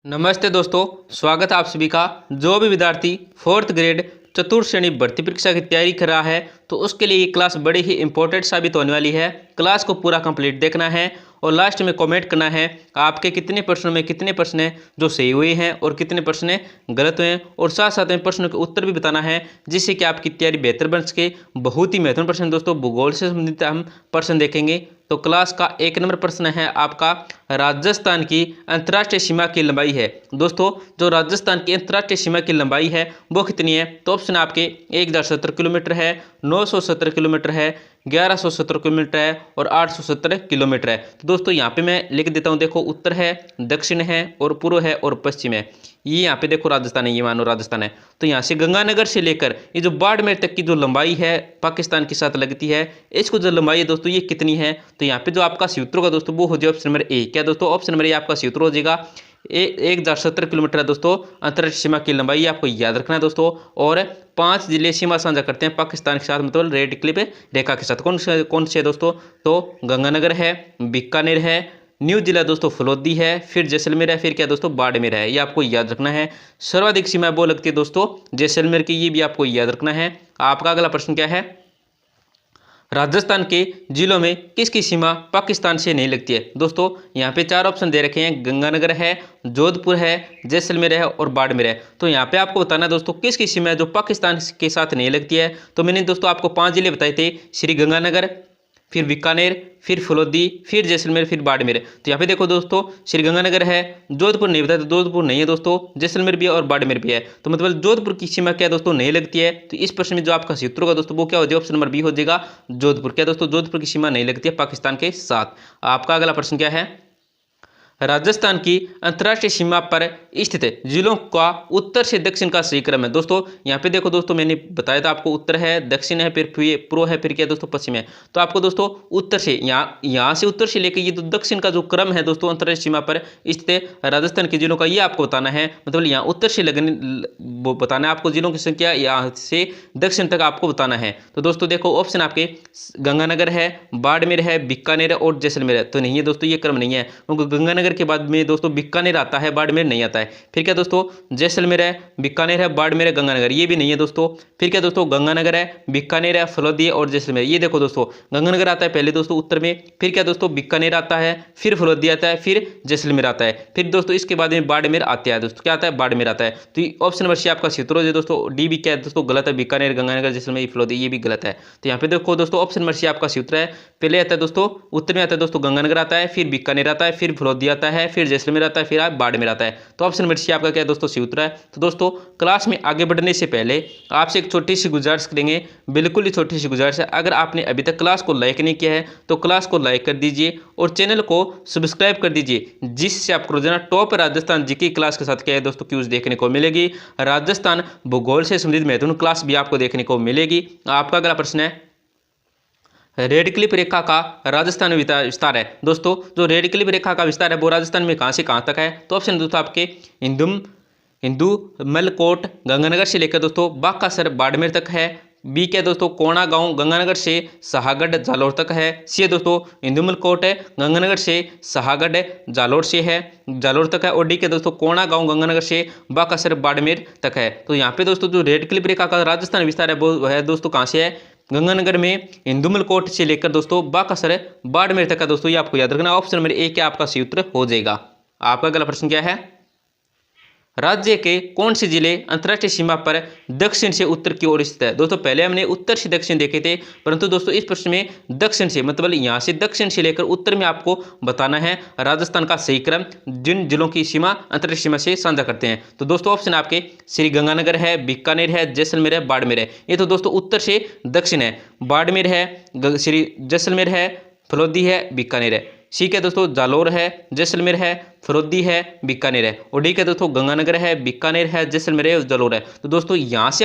नमस्ते दोस्तों, स्वागत है आप सभी का। जो भी विद्यार्थी फोर्थ ग्रेड चतुर्थ श्रेणी भर्ती परीक्षा की तैयारी कर रहा है तो उसके लिए ये क्लास बड़ी ही इंपॉर्टेंट साबित होने वाली है। क्लास को पूरा कंप्लीट देखना है और लास्ट में कमेंट करना है आपके कितने प्रश्नों में कितने प्रश्न हैं जो सही हुए हैं और कितने प्रश्न गलत हुए हैं, और साथ साथ में प्रश्नों के उत्तर भी बताना है जिससे कि आपकी तैयारी बेहतर बन सके। बहुत ही महत्वपूर्ण प्रश्न दोस्तों, भूगोल से संबंधित हम प्रश्न देखेंगे। तो क्लास का 1 नंबर प्रश्न है आपका, राजस्थान की अंतर्राष्ट्रीय सीमा की लंबाई है। दोस्तों, जो राजस्थान की अंतर्राष्ट्रीय सीमा की लंबाई है वो कितनी है? तो ऑप्शन आपके 1070 किलोमीटर है, 970 किलोमीटर है, 1170 किलोमीटर है और 870 किलोमीटर है। तो दोस्तों यहाँ पे मैं लिख देता हूँ, देखो उत्तर है, दक्षिण है और पूर्व है और पश्चिम है। ये यहाँ पे देखो राजस्थान है, ये मानो राजस्थान है। तो यहाँ से गंगानगर से लेकर ये जो बाड़मेर तक की जो लंबाई है पाकिस्तान के साथ लगती है, इसको जो लंबाई है दोस्तों ये कितनी है? तो यहाँ पे जो आपका सूत्र होगा दोस्तों वो हो जाएगा ऑप्शन नंबर ए। क्या दोस्तों? ऑप्शन नंबर ए आपका सूत्र हो जाएगा। 1070 किलोमीटर है दोस्तों अंतर्राष्ट्रीय सीमा की लंबाई, आपको याद रखना है दोस्तों। और 5 जिले सीमा साझा करते हैं पाकिस्तान के साथ, मतलब रेड क्लिप रेखा के साथ। कौन से है दोस्तों? तो गंगानगर है, बीकानेर है, न्यू जिला दोस्तों फलोदी है, फिर जैसलमेर है, फिर क्या दोस्तों बाड़मेर है। ये आपको याद रखना है। सर्वाधिक सीमा वो लगती है दोस्तों जैसलमेर की, ये भी आपको याद रखना है। आपका अगला प्रश्न क्या है? राजस्थान के जिलों में किसकी सीमा पाकिस्तान से नहीं लगती है? दोस्तों यहाँ पे 4 ऑप्शन दे रखे हैं, गंगानगर है, जोधपुर है, जैसलमेर है और बाड़मेर है। तो यहाँ पे आपको बताना है दोस्तों किसकी सीमा है जो पाकिस्तान के साथ नहीं लगती है। तो मैंने दोस्तों आपको 5 जिले बताए थे, श्री गंगानगर, फिर बीकानेर, फिर फलोदी, फिर जैसलमेर, फिर बाड़मेर। तो यहाँ पे देखो दोस्तों श्री गंगानगर है, जोधपुर नहीं बताया तो जोधपुर नहीं है दोस्तों, जैसलमेर भी है और बाड़मेर भी है। तो मतलब जोधपुर की सीमा क्या दोस्तों नहीं लगती है। तो इस प्रश्न में जो आपका सूत्र होगा दोस्तों वो क्या हो जाएगा? ऑप्शन नंबर बी हो जाएगा, जोधपुर। क्या दोस्तों? जोधपुर की सीमा नहीं लगती है पाकिस्तान के साथ। आपका अगला प्रश्न क्या है? राजस्थान की अंतर्राष्ट्रीय सीमा पर स्थित जिलों का उत्तर से दक्षिण का सही क्रम है। दोस्तों यहाँ पे देखो दोस्तों मैंने बताया था आपको, उत्तर है, दक्षिण है, फिर पूर्व है, फिर क्या दोस्तों पश्चिम है। तो आपको दोस्तों उत्तर से यहाँ से उत्तर से लेकर ये तो दक्षिण का जो क्रम है दोस्तों अंतर्राष्ट्रीय सीमा पर स्थित राजस्थान के जिलों का, ये आपको बताना है। मतलब यहाँ उत्तर से लगने वो बताना है आपको, जिलों की संख्या यहाँ से दक्षिण तक आपको बताना है। तो दोस्तों देखो ऑप्शन आपके गंगानगर है, बाड़मेर है, बीकानेर है और जैसलमेर है। तो नहीं है दोस्तों, ये क्रम नहीं है, क्योंकि गंगानगर के बाद में दोस्तों बीकानेर आता है, बाड़मेर नहीं आता है। फिर क्या दोस्तों? जैसलमेर है, बीकानेर है, बाड़मेर है, गंगानगर, ये भी नहीं है दोस्तों। फिर क्या दोस्तों? गंगानगर है, बीकानेर है, फलोदी है और जैसलमेर। ये देखो दोस्तों गंगानगर आता है पहले दोस्तों उत्तर में, फिर क्या दोस्तों बीकानेर आता है, फिर फलोदी आता है, फिर जैसलमेर आता है, फिर दोस्तों इसके बाद में बाड़मेर आता है दोस्तों। क्या आता है? बाड़मेर आता है। तो ऑप्शन नंबर सी आपका सूत्र हो जाए दोस्तों, डी भी क्या है दोस्तों गलत है, बीकानेर, गंगानगर, जैसलमेर, फलोदी, ये भी गलत है। तो यहाँ पे देखो दोस्तों ऑप्शन नंबर सी आपका सूत्र है। पहले आता है दोस्तों उत्तर में आता है दोस्तों गंगानगर आता है, फिर बीकानेर आता है, फिर फलोदी आता है, फिर जैसलमेर आता है, फिर आप बाड़मेर आता है। तो ऑप्शन नंबर सी आपका क्या है दोस्तों सूत्र है। तो दोस्तों क्लास में आगे बढ़ने से पहले आपसे एक छोटी सी गुजारिश करेंगे, बिल्कुल ही छोटी सी गुजारिश है। अगर आपने अभी तक क्लास को लाइक नहीं किया है तो क्लास को लाइक कर दीजिए और चैनल को सब्सक्राइब कर दीजिए, जिससे आपको रोजाना टॉप राजस्थान जीके क्लास के साथ क्या है दोस्तों क्यूज देखने को मिलेगी। राजस्थान भूगोल से संबंधित महत्वपूर्ण क्लास भी आपको देखने को मिलेगी। आपका अगला प्रश्न है, रेड क्लिप रेखा का राजस्थान में विस्तार है। दोस्तों जो रेड क्लिप रेखा का विस्तार है वो राजस्थान में कहां से कहां तक है? तो ऑप्शन दोस्तों आपके हिंदू मलकोट गंगानगर से लेकर दोस्तों बाकासर बाड़मेर तक है। बी क्या दोस्तों? कोणा गांव गंगानगर से सहागढ़ जालोर तक है। सी दोस्तों इंदुमलकोट है गंगानगर से सहागढ़ जालोर से है, जालोर तक है। और डी के दोस्तों कोणा गांव गंगानगर से बाकासर बाड़मेर तक है। तो यहाँ पे दोस्तों जो रेड क्लिप रेखा का राजस्थान विस्तार है वो है दोस्तों कहाँ से है? गंगानगर में इंदुमलकोट से लेकर दोस्तों बाकासर बाड़मेर तक का। दोस्तों ये आपको याद रखना, ऑप्शन नंबर ए क्या आपका सूत्र हो जाएगा। आपका अगला प्रश्न क्या है? राज्य के कौन से जिले अंतर्राष्ट्रीय सीमा पर दक्षिण से उत्तर की ओर स्थित है? दोस्तों पहले हमने उत्तर से दक्षिण देखे थे, परंतु दोस्तों इस प्रश्न में दक्षिण से, मतलब यहाँ से दक्षिण से लेकर उत्तर में आपको बताना है राजस्थान का सही क्रम, जिन जिलों की सीमा अंतर्राष्ट्रीय सीमा से साझा करते हैं। तो दोस्तों ऑप्शन आपके श्री गंगानगर है, बीकानेर है, जैसलमेर है, बाड़मेर है। ये तो दोस्तों उत्तर से दक्षिण है, बाड़मेर है, श्री जैसलमेर है, फलोदी है, बीकानेर है। सी क्या दोस्तों? जालोर है, जैसलमेर है, फरोदी है, बीकानेर है। और डी क्या दोस्तों? गंगानगर है, बीकानेर है, जैसलमेर है, जालोर है। तो दोस्तों यहाँ से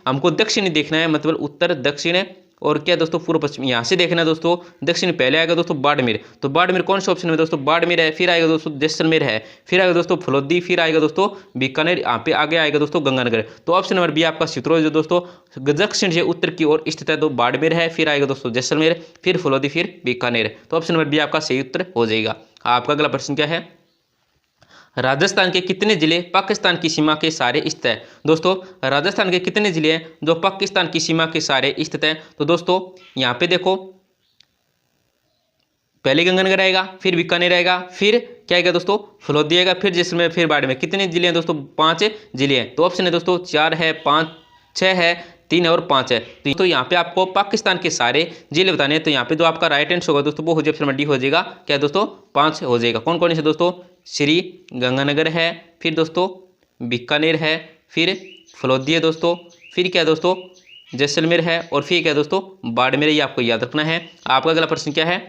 हमको दक्षिण देखना है, मतलब उत्तर दक्षिण है, और क्या दोस्तों पूर्व पश्चिम। यहाँ से देखना है दोस्तों दक्षिण, पहले आएगा दोस्तों बाड़मेर। तो बाड़मेर कौन सा ऑप्शन में दोस्तों? बाड़मेर है, फिर आएगा दोस्तों जैसलमेर है, फिर आएगा दोस्तों फलोदी, फिर आएगा दोस्तों बीकानेर, यहाँ पे आगे आएगा दोस्तों गंगानगर। तो ऑप्शन नंबर बी आपका सूत्र जो दोस्तों दक्षिण से उत्तर की ओर स्थित है, तो बाड़मेर है, फिर आएगा दोस्तों जैसलमेर, फिर फलोदी, फिर बीकानेर। तो ऑप्शन नंबर बी आपका सही उत्तर हो जाएगा। आपका अगला प्रश्न क्या है? राजस्थान के कितने जिले पाकिस्तान की सीमा के सहारे स्थित है? दोस्तों राजस्थान के कितने जिले हैं जो पाकिस्तान की सीमा के सहारे स्थित हैं? तो दोस्तों यहाँ पे देखो, पहले गंगानगर आएगा, फिर बीकानेर आएगा, फिर क्या आएगा दोस्तों, फलोदी आएगा, फिर जैसलमेर, फिर बाड़मेर। कितने जिले हैं दोस्तों? 5 जिले हैं। तो ऑप्शन है दोस्तों 4 है, 5, 6 है, 3 है और 5 है। तो यहाँ पे आपको पाकिस्तान के सारे जिले बताने हैं। तो यहाँ पे जो आपका राइट आंसर होगा दोस्तों वो हो जाए ऑप्शन डी हो जाएगा। क्या दोस्तों? 5 हो जाएगा। कौन कौन से दोस्तों? श्री गंगानगर है, फिर दोस्तों बीकानेर है, फिर फलोदी है दोस्तों, फिर क्या दोस्तों जैसलमेर है, और फिर क्या दोस्तों बाड़मेर। ये आपको याद रखना है। आपका अगला प्रश्न क्या है?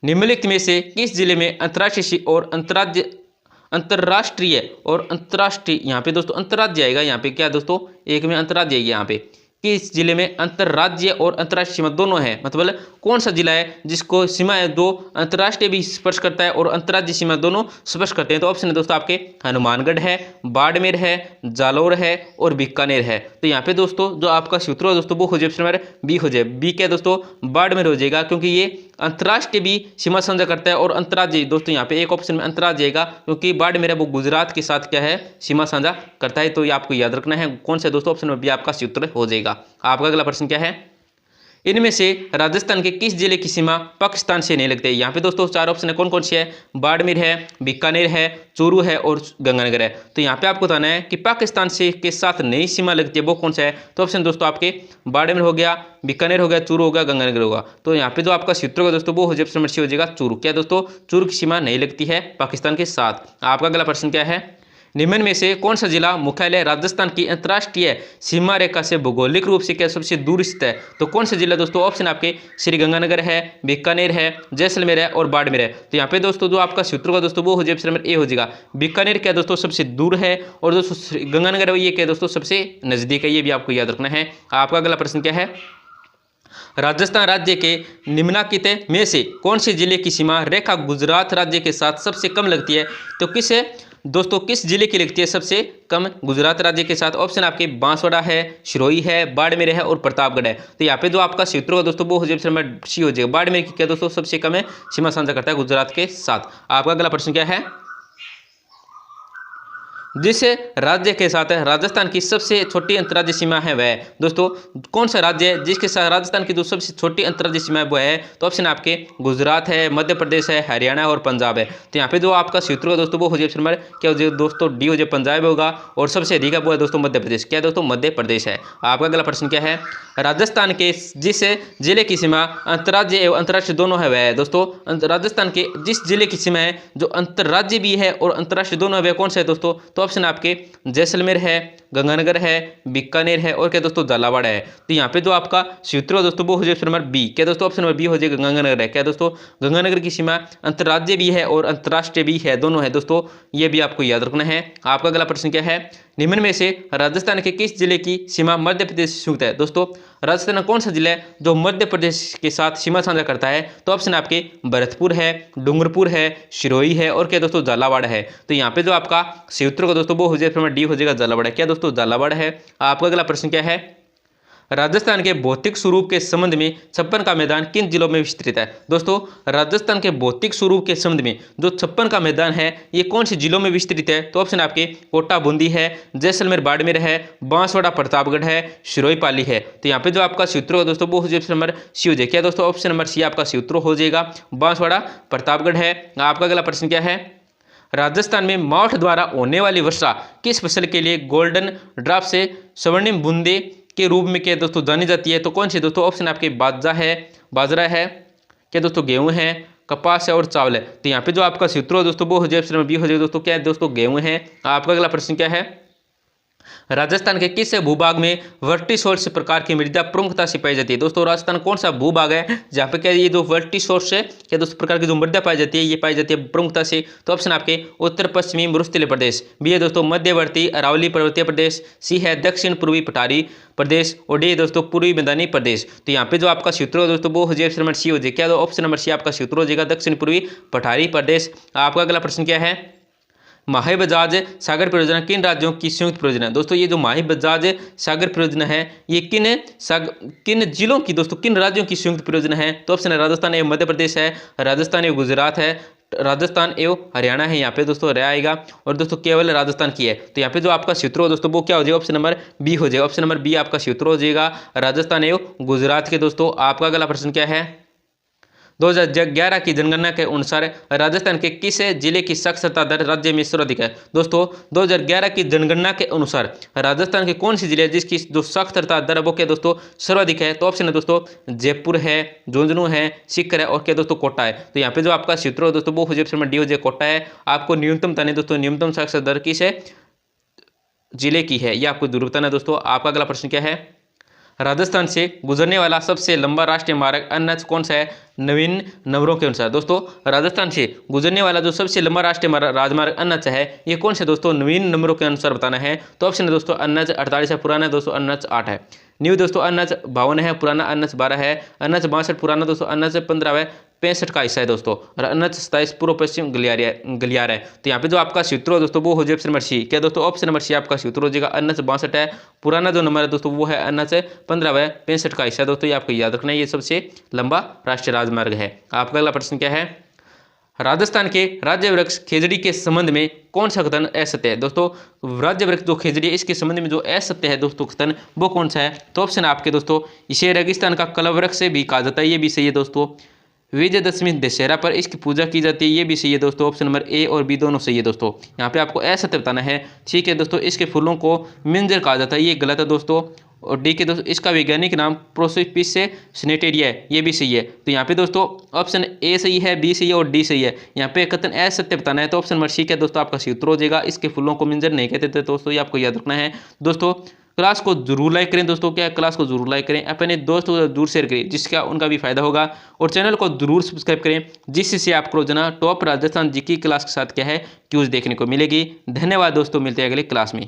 निम्नलिखित में से किस जिले में अंतर्राष्ट्रीय यहाँ पे दोस्तों अंतर्राज्य आएगा। यहाँ पे क्या दोस्तों, एक में अंतर्राज्य आएगी। यहाँ पे किस जिले में अंतर्राज्य और अंतर्राष्ट्रीय सीमा दोनों है, मतलब कौन सा जिला है जिसको सीमा दो अंतर्राष्ट्रीय भी स्पर्श करता है और अंतर्राज्यीय सीमा दोनों स्पर्श करते हैं? तो ऑप्शन है दोस्तों आपके हनुमानगढ़ है, बाड़मेर है, जालौर है और बीकानेर है। तो यहाँ पे दोस्तों जो आपका सूत्र है दोस्तों वो हो जाए ऑप्शन नंबर बी हो जाए। बी क्या दोस्तों? बाड़मेर हो जाएगा, क्योंकि ये अंतर्राष्ट्रीय भी सीमा साझा करता है और अंतर्राज्यीय दोस्तों यहाँ पे एक ऑप्शन में अंतर्राज्यीय आएगा, क्योंकि बाड़मेर है वो गुजरात के साथ क्या है सीमा साझा करता है। तो ये आपको याद रखना है। कौन सा दोस्तों? ऑप्शन नंबर बी आपका सूत्र हो जाएगा। आपका अगला प्रश्न क्या है? इनमें से राजस्थान के किस जिले की सीमा पाकिस्तान से नहीं लगती है? यहाँ पे दोस्तों 4 ऑप्शन है। कौन कौन सी है? बाड़मेर है, बीकानेर है, चूरू है और गंगानगर है। तो यहाँ पे आपको बताना है कि पाकिस्तान से के साथ नई सीमा लगती है वो कौन सा है? तो ऑप्शन दोस्तों आपके बाड़मेर हो गया, बीकानेर हो गया, चूरू हो गया, गंगानगर होगा। तो यहाँ पे जो आपका सूत्र होगा दोस्तों वो हो जाए ऑप्शन नंबर सी हो जाएगा चूरू। क्या दोस्तों? चूरू की सीमा नहीं लगती है पाकिस्तान के साथ। आपका अगला प्रश्न क्या है? निम्न में से कौन सा जिला मुख्यालय राजस्थान की अंतर्राष्ट्रीय सीमा रेखा से भौगोलिक रूप से क्या सबसे दूर स्थित है? तो कौन सा जिला दोस्तों? ऑप्शन आपके श्री गंगानगर है, बीकानेर है, जैसलमेर है और बाड़मेर है। तो यहाँ पे दोस्तों जो आपका सूत्र होगा दोस्तों वो हो जाए ऑप्शन नंबर ए हो जाएगा। बीकानेर क्या दोस्तों सबसे दूर है और दोस्तों गंगानगर है ये क्या दोस्तों सबसे नजदीक है। ये भी आपको याद रखना है। आपका अगला प्रश्न क्या है? राजस्थान राज्य के निम्नलिखित में से कौन से जिले की सीमा रेखा गुजरात राज्य के साथ सबसे कम लगती है? तो दोस्तों किस जिले की लगती है सबसे कम गुजरात राज्य के साथ? ऑप्शन आपके बांसवाड़ा है, सिरोही है, बाड़मेर है और प्रतापगढ़ है। तो यहाँ पे जो आपका सूत्र होगा दोस्तों वो हो जाए ऑप्शन नंबर सी हो जाएगा। बाड़मेर की क्या दोस्तों सबसे कम है सीमा साझा करता है गुजरात के साथ। आपका अगला प्रश्न क्या है? जिस राज्य के साथ राजस्थान की सबसे छोटी अंतर्राज्यीय सीमा है वह दोस्तों कौन सा राज्य है जिसके साथ राजस्थान की जो सबसे छोटी अंतर्राज्यीय सीमा है वो है? तो ऑप्शन आपके गुजरात है, मध्य प्रदेश है, हरियाणा और पंजाब है। तो यहाँ पे जो आपका सूत्र होगा दोस्तों वो हो जाए ऑप्शन नंबर क्या हो जाएगा दोस्तों? डी हो जाए पंजाब होगा। और सबसे अधिक है वो है दोस्तों मध्य प्रदेश। क्या दोस्तों? मध्य प्रदेश है। आपका अगला प्रश्न क्या है? राजस्थान के जिस जिले की सीमा अंतर्राज्यीय एवं अंतर्राष्ट्रीय दोनों है वह है दोस्तों राजस्थान के जिस जिले की सीमा है जो अंतर्राज्यीय भी है और अंतर्राष्ट्रीय दोनों है वह कौन सा है दोस्तों? तो ऑप्शन आपके जैसलमेर है, गंगानगर है, बीकानेर है और क्या दोस्तों झालावाड़ है। तो यहाँ पे जो आपका सूत्र है दोस्तों वो हो जाए ऑप्शन नंबर बी। क्या दोस्तों? ऑप्शन नंबर बी हो जाएगा गंगानगर है। क्या दोस्तों? गंगानगर की सीमा अंतर्राज्यीय भी है और अंतर्राष्ट्रीय भी है, दोनों है दोस्तों। ये भी आपको याद रखना है। आपका अगला प्रश्न क्या है? निम्न में से राजस्थान के किस जिले की सीमा मध्य प्रदेश से संयुक्त है? दोस्तों राजस्थान कौन सा जिला है जो मध्य प्रदेश के साथ सीमा साझा करता है? तो ऑप्शन आपके भरतपुर है, डूंगरपुर है, सिरोही है और क्या दोस्तों झालावाड़ है। तो यहाँ पे जो आपका सूत्र का दोस्तों वो हो जाए डी हो जाएगा झालावाड़ है। क्या दोस्तों? झालावाड़ है। आपका अगला प्रश्न क्या है? राजस्थान के भौतिक स्वरूप के संबंध में छप्पन का मैदान किन जिलों में विस्तृत है? दोस्तों राजस्थान के भौतिक स्वरूप के संबंध में जो छप्पन का मैदान है ये कौन से जिलों में विस्तृत है? तो ऑप्शन आपके कोटा बूंदी है, जैसलमेर बाड़मेर है, बांसवाड़ा प्रतापगढ़ है, सिरोही पाली है। तो यहाँ पे जो आपका सूत्र होगा दोस्तों वो हो जाए नंबर सी हो जाए। क्या दोस्तों? ऑप्शन नंबर सी आपका सूत्र हो जाएगा बांसवाड़ा प्रतापगढ़ है। आपका अगला प्रश्न क्या है? राजस्थान में मावठ द्वारा होने वाली वर्षा किस फसल के लिए गोल्डन ड्राफ्ट से स्वर्णिम बूंदे के रूप में क्या दोस्तों जानी जाती है? तो कौन सी दोस्तों? ऑप्शन आपके बाजरा है, क्या दोस्तों गेहूं है, कपास है और चावल है। तो यहाँ पे जो आपका सूत्र है दोस्तों वो हो जाए ऑप्शन नंबर बी हो जाए दोस्तों। क्या है दोस्तों? गेहूं है। आपका अगला प्रश्न क्या है? राजस्थान के किस भूभाग में वर्टिसोर्स प्रकार की मृदा प्रमुखता से पाई जाती है? दोस्तों राजस्थान कौन सा भूभाग है जहाँ पे क्या ये जो वर्टिसोर्स है क्या दोस्तों प्रकार की जो मृदा पाई जाती है ये पाई जाती है प्रमुखता से? तो ऑप्शन आपके उत्तर पश्चिमी मरुस्थलीय प्रदेश, बी है दोस्तों मध्यवर्ती अरावली पर्वतीय प्रदेश, सी है दक्षिण पूर्वी पठारी प्रदेश और डी दोस्तों पूर्वी मैदानी प्रदेश। तो यहाँ पे जो आपका सूत्र है दोस्तों वो हो जाए ऑप्शन नंबर सी हो जाए। क्या ऑप्शन नंबर सी आपका सूत्र हो जाएगा दक्षिण पूर्वी पठारी प्रदेश। आपका अगला प्रश्न क्या है? माही बजाज सागर परियोजना किन राज्यों की संयुक्त परियोजना है? दोस्तों ये जो माही बजाज सागर परियोजना है ये किन जिलों की दोस्तों किन राज्यों की संयुक्त परियोजना है? तो ऑप्शन है राजस्थान है, मध्य प्रदेश है, राजस्थान है, गुजरात है, राजस्थान एवं हरियाणा है, यहाँ पे दोस्तों रह आएगा। और दोस्तों केवल राजस्थान की है, तो यहाँ पे जो आपका क्षेत्र हो दोस्तों वो क्या हो जाएगा, ऑप्शन नंबर बी हो जाएगा। ऑप्शन नंबर बी आपका क्षेत्र हो जाएगा राजस्थान एवं गुजरात के। दोस्तों आपका अगला प्रश्न क्या है, 2011 की जनगणना के अनुसार राजस्थान के किस जिले की साक्षरता दर राज्य में सर्वाधिक है। दोस्तों 2011 की जनगणना के अनुसार राजस्थान के कौन सी जिले है जिसकी जो साक्षरता दर वो क्या दोस्तों सर्वाधिक है, तो ऑप्शन है दोस्तों जयपुर है, झुंझुनू है, सीकर है और क्या दोस्तों कोटा है। तो यहाँ पे जो आपका क्षेत्र हो दोस्तों वो ऑप्शन नंबर डी हो जाए कोटा है। आपको न्यूनतम बताने दोस्तों न्यूनतम साक्षरता दर किस है जिले की है, यह आपको जरूर बताना दोस्तों। आपका अगला प्रश्न क्या है, राजस्थान से गुजरने वाला सबसे लंबा राष्ट्रीय मार्ग एनएच कौन सा है नवीन नंबरों के अनुसार। दोस्तों राजस्थान से गुजरने वाला जो सबसे लंबा राष्ट्रीय राजमार्ग एनएच है ये कौन से दोस्तों नवीन नंबरों के अनुसार बताना है, तो ऑप्शन है दोस्तों एनएच 48 है, पुराना दोस्तों एनएच 8 है, न्यू दोस्तों एनएच 52 है, पुराना एनएच 12 है, एनएच 62 पुराना दोस्तों एनएच 15 है, 65 का हिस्सा है दोस्तों, और एनएच 27 पूर्व पश्चिम गलियार है। तो यहाँ पे जो आपका सूत्र हो दोस्तों वो हो जाए ऑप्शन नंबर सी। क्या दोस्तों ऑप्शन नंबर सी आपका सूत्र हो जाएगा। एनएच 62 है, पुराना जो नंबर है दोस्तों वो है एनएच 15 है, 65 का हिस्सा दोस्तों, ये आपको याद रखना है, ये सबसे लंबा राष्ट्रीय राजमार्ग है। आपका अगला प्रश्न क्या है, राजस्थान के राज्य वृक्ष खेजड़ी के संबंध में कौन सा कथन असत्य है। दोस्तों राज्य वृक्ष जो खेजड़ी है इसके संबंध में जो असत्य है दोस्तों कथन वो कौन सा है, तो ऑप्शन आपके दोस्तों इसे रेगिस्तान का कलवृक्ष से भी कहा जाता है, ये भी सही है दोस्तों। विजयदशमी दशहरा पर इसकी पूजा की जाती है, ये भी सही है दोस्तों। ऑप्शन नंबर ए और बी दोनों सही है दोस्तों। यहाँ पे आपको असत्य बताना है, ठीक है दोस्तों। इसके फूलों को मिंजर कहा जाता है, ये गलत है दोस्तों। और डी के दोस्तों इसका वैज्ञानिक नाम प्रोसिपिस से सिनेटेरिया है, ये भी सही है। तो यहाँ पे दोस्तों ऑप्शन ए सही है, बी सही है और डी सही है। यहाँ पे कथन असत्य बताना है, तो ऑप्शन नंबर सी है दोस्तों आपका सूत्र हो जाएगा। इसके फूलों को मिंजर नहीं कहते थे दोस्तों, ये आपको याद रखना है दोस्तों। क्लास को जरूर लाइक करें दोस्तों, क्या क्लास को जरूर लाइक करें, अपने दोस्तों को जरूर शेयर करें जिसका उनका भी फायदा होगा, और चैनल को जरूर सब्सक्राइब करें जिससे आपको रोजाना टॉप राजस्थान जीके क्लास के साथ क्या है क्यूज देखने को मिलेगी। धन्यवाद दोस्तों, मिलते हैं अगले क्लास में।